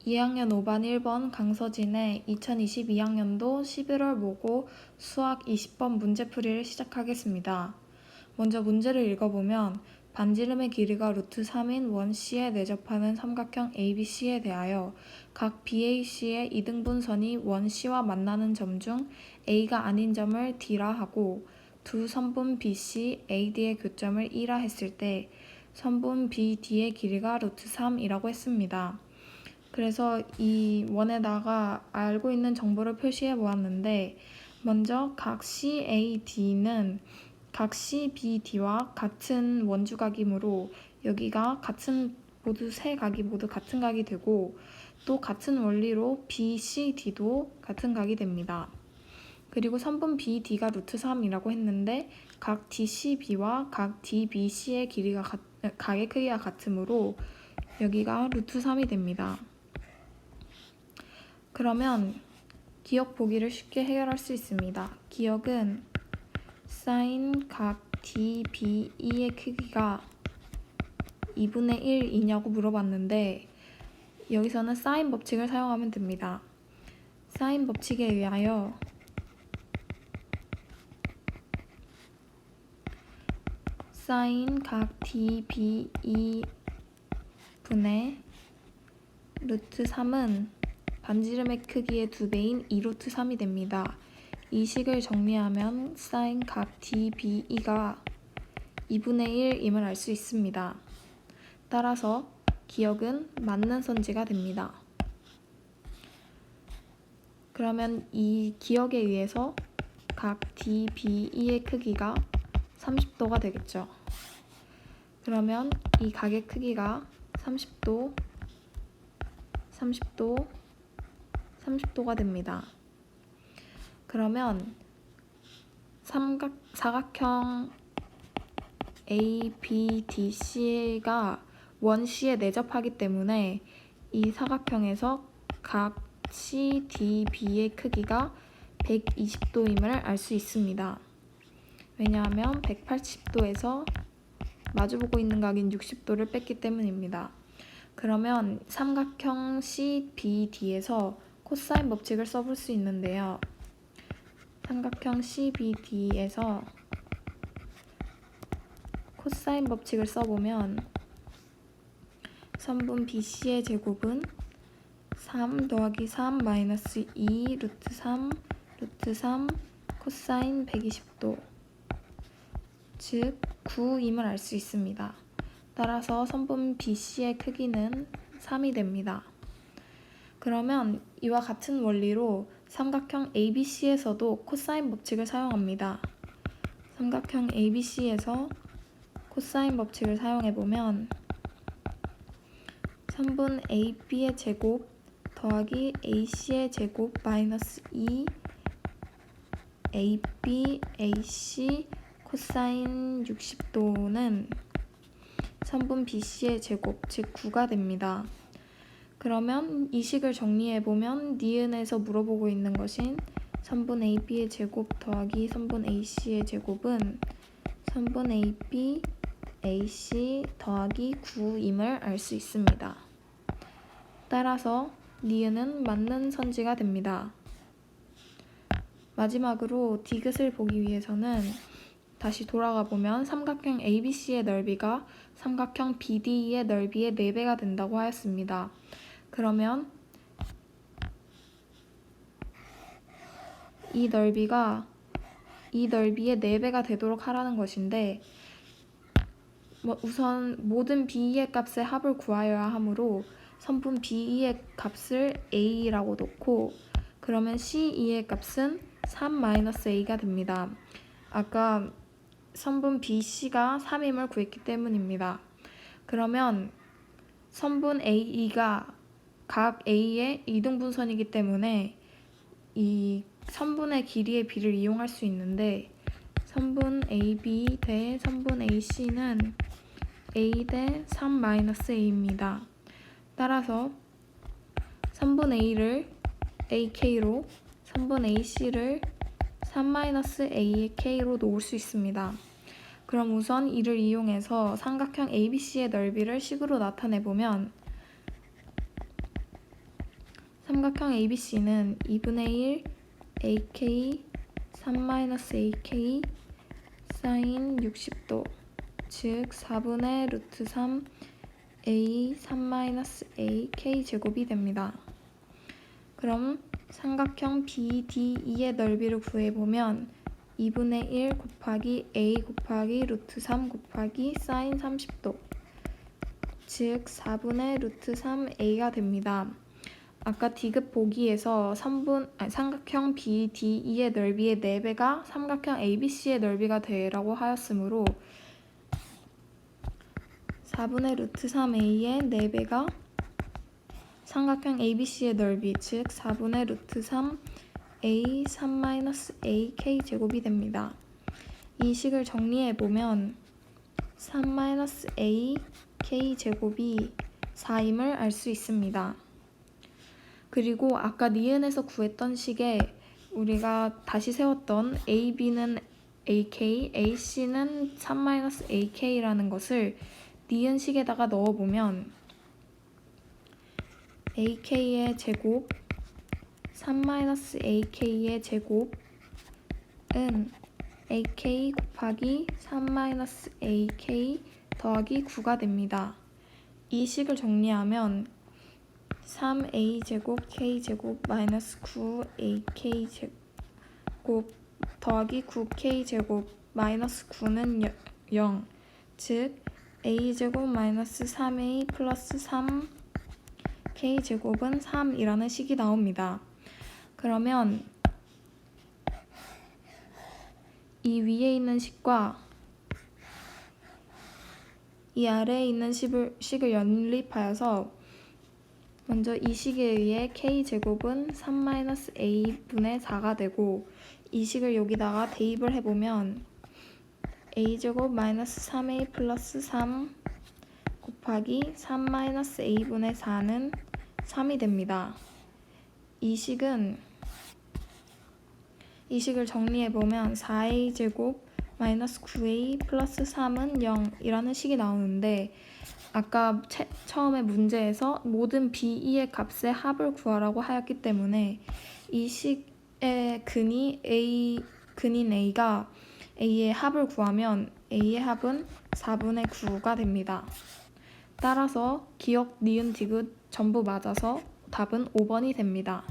2학년 5반 1번 강서진의 2022학년도 11월 모고 수학 20번 문제풀이를 시작하겠습니다. 먼저 문제를 읽어보면 반지름의 길이가 루트 3인 원C에 내접하는 삼각형 ABC에 대하여 각 BAC의 이등분선이 원C와 만나는 점 중 A가 아닌 점을 D라 하고 두 선분 BC, AD의 교점을 E라 했을 때 선분 BD의 길이가 루트 3이라고 했습니다. 그래서 이 원에다가 알고 있는 정보를 표시해 보았는데 먼저 각 CAD는 각 CBD와 같은 원주각이므로 여기가 모두 세 각이 모두 같은 각이 되고 또 같은 원리로 BCD도 같은 각이 됩니다. 그리고 선분 BD가 루트 3이라고 했는데 각 DCB와 각 DBC의 각의 크기가 같으므로 여기가 루트 3이 됩니다. 그러면 기억 보기를 쉽게 해결할 수 있습니다. 기억은 사인 각 DBE의 크기가 2분의 1이냐고 물어봤는데 여기서는 사인 법칙을 사용하면 됩니다. 사인 법칙에 의하여 사인 각 DBE 분의 루트 3은 반지름의 크기의 2배인 2루트 3이 됩니다. 이 식을 정리하면 사인 각 DBE가 2분의 1임을 알 수 있습니다. 따라서 기억은 맞는 선지가 됩니다. 그러면 이 기억에 의해서 각 DBE의 크기가 30도가 되겠죠. 그러면 이 각의 크기가 30도가 됩니다. 그러면 사각형 ABDC가 원C에 내접하기 때문에 이 사각형에서 각 CDB의 크기가 120도임을 알 수 있습니다. 왜냐하면 180도에서 마주보고 있는 각인 60도를 뺐기 때문입니다. 그러면 삼각형 CBD에서 코사인 법칙을 써볼 수 있는데요. 삼각형 CBD에서 코사인 법칙을 써보면 선분 BC의 제곱은 3 더하기 3 마이너스 2 루트 3 루트 3 코사인 120도 즉 9임을 알 수 있습니다. 따라서 선분 BC의 크기는 3이 됩니다. 그러면 이와 같은 원리로 삼각형 ABC에서도 코사인 법칙을 사용합니다. 삼각형 ABC에서 코사인 법칙을 사용해보면 선분 AB의 제곱 더하기 AC의 제곱 마이너스 2 AB, AC 코사인 60도는 선분 BC의 제곱, 즉 9가 됩니다. 그러면 이 식을 정리해보면 니은에서 물어보고 있는 것인 선분 AB의 제곱 더하기 선분 AC의 제곱은 선분 AB, AC 더하기 9임을 알 수 있습니다. 따라서 니은은 맞는 선지가 됩니다. 마지막으로 디귿을 보기 위해서는 다시 돌아가 보면 삼각형 ABC의 넓이가 삼각형 BDE의 넓이의 4배가 된다고 하였습니다. 그러면 이 넓이의 4배가 되도록 하라는 것인데 우선 모든 BE의 값의 합을 구하여야 하므로 선분 BE의 값을 A라고 놓고 그러면 CE의 값은 3-A가 됩니다. 아까 선분 BC가 3임을 구했기 때문입니다. 그러면 선분 AE가 각 A의 이등분선이기 때문에 이 선분의 길이의 비를 이용할 수 있는데 선분 AB 대 선분 AC는 A 대 3-A입니다. 따라서 선분 A를 AK로 선분 AC를 3-AK로 놓을 수 있습니다. 그럼 우선 이를 이용해서 삼각형 ABC의 넓이를 식으로 나타내보면 삼각형 ABC는 2분의 1 AK 3-AK 사인 60도, 즉 4분의 루트 3 A 3-AK 제곱이 됩니다. 그럼 삼각형 BDE의 넓이를 구해보면 2분의 1 곱하기 A 곱하기 루트 3 곱하기 사인 30도, 즉 4분의 루트 3A가 됩니다. 아까 D급 보기에서 삼각형 BDE의 넓이의 4배가 삼각형 ABC의 넓이가 되라고 하였으므로 4분의 루트 3A의 4배가 삼각형 ABC의 넓이, 즉 4분의 루트 3A 3-AK 제곱이 됩니다. 이 식을 정리해보면 3-AK 제곱이 4임을 알 수 있습니다. 그리고 아까 니은에서 구했던 식에 우리가 다시 세웠던 AB는 AK, AC는 3-AK라는 것을 니은 식에다가 넣어보면 AK의 제곱 3-AK의 제곱은 AK 곱하기 3-AK 더하기 9가 됩니다. 이 식을 정리하면 3A 제곱 K제곱 마이너스 9AK 제곱 더하기 9K제곱 마이너스 9는 0, 즉 A제곱 마이너스 3A 플러스 3K제곱은 3이라는 식이 나옵니다. 그러면 이 위에 있는 식과 이 아래에 있는 식을 연립하여서 먼저 이 식에 의해 K제곱은 3-A분의 4가 되고, 이 식을 여기다가 대입을 해보면 A제곱 마이너스 3A 플러스 3 곱하기 3-A분의 4는 3이 됩니다. 이 식을 정리해보면 4A제곱 마이너스 9A 플러스 3은 0이라는 식이 나오는데, 아까 처음에 문제에서 모든 BE의 값의 합을 구하라고 하였기 때문에 이 식의 근인 A가 A의 합을 구하면 A의 합은 4분의 9가 됩니다. 따라서 기억, 니은, 디귿 전부 맞아서 답은 5번이 됩니다.